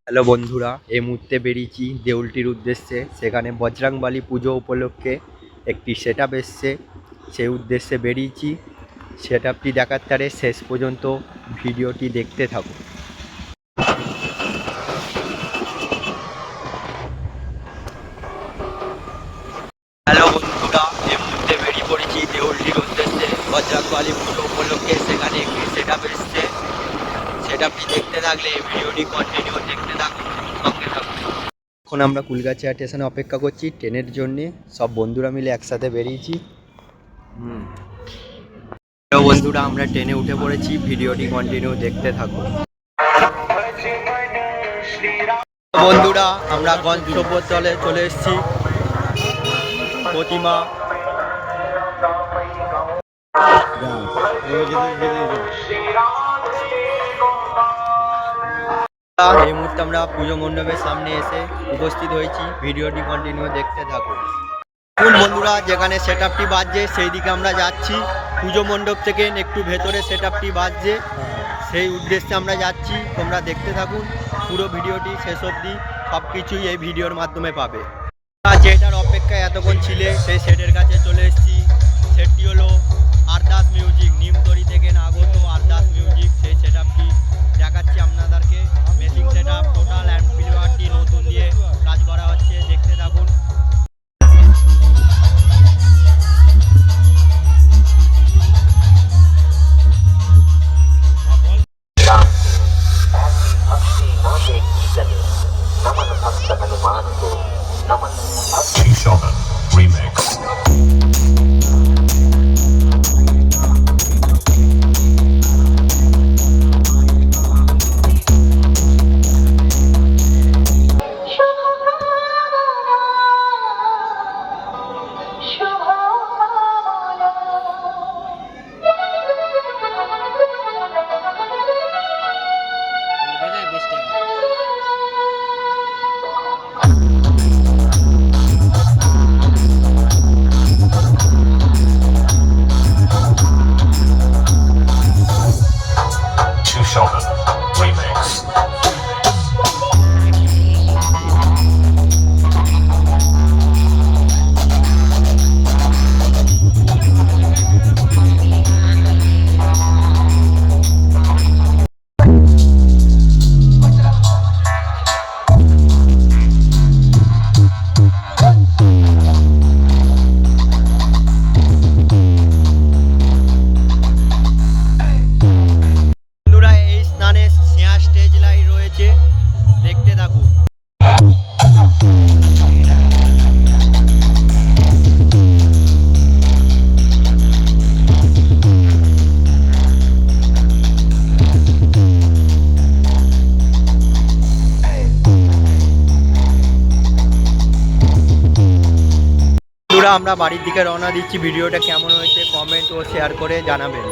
Hello বন্ধুরা, এই মুহূর্তে বেরিয়েছি দেউলটির উদ্দেশ্যে। সেখানে বজরংবলী পুজো উপলক্ষে একটি সেট আপ এসছে, সেই উদ্দেশ্যে বেরিয়েছি। সেট আপটি দেখার তারে শেষ পর্যন্ত ভিডিওটি দেখতে থাকুন। হ্যালো বন্ধুরা, এই মুহূর্তে বেরিয়ে পড়েছি দেউলটির উদ্দেশ্যে বজরংবলী পুজো উপলক্ষে। সেখানে একটি সেট আপ এসছে, সেট আপটি দেখতে থাকলে ভিডিওটি কন্টিনিউ দেখতে থাকুন, সঙ্গে থাকুন। এখন আমরা কুলগাছিয়া স্টেশনে অপেক্ষা করছি ট্রেনের জন্যে। সব বন্ধুরা মিলে একসাথে বেরিয়েছি। হ্যালো বন্ধুরা, আমরা ট্রেনে উঠে পড়েছি, ভিডিওটি কন্টিনিউ দেখতে থাকুন। বন্ধুরা, আমরা গন্তব্যস্থলে চলে এসেছি, প্রতিমা। এই মুহূর্তে আমরা পুজো মণ্ডপের সামনে এসে উপস্থিত হয়েছি, ভিডিওটি কন্টিনিউ দেখতে থাকুন। বন্ধুরা, যেখানে সেট আপটি বাজছে সেই দিকে আমরা যাচ্ছি। পুজো মণ্ডপ থেকে একটু ভেতরে সেট আপটি বাজছে, সেই উদ্দেশ্যে আমরা যাচ্ছি। তোমরা দেখতে থাকুন পুরো ভিডিওটি শেষ অবধি, সব কিছুই এই ভিডিওর মাধ্যমে পাবে। যেটার অপেক্ষায় এতক্ষণ ছিলে সেই সেটের কাছে চলে এসেছি। সেটটি হলো আরদাস মিউজিক, নিমতরি থেকে আগত আরদাস মিউজিক। সেই সেট আপটি দেখাচ্ছি আপনাদেরকে। মেশিং সেট আপ, টোটাল অ্যাম্পলিফায়ারটি নতুন দিয়ে কাজ করা হচ্ছে, দেখতে থাকুন। Shogun Remix. Shogun Remix. দেখতে থাকুন। আমরা বাড়ির দিকে রওনা দিচ্ছি। ভিডিওটা কেমন হয়েছে কমেন্ট ও শেয়ার করে জানাবেন।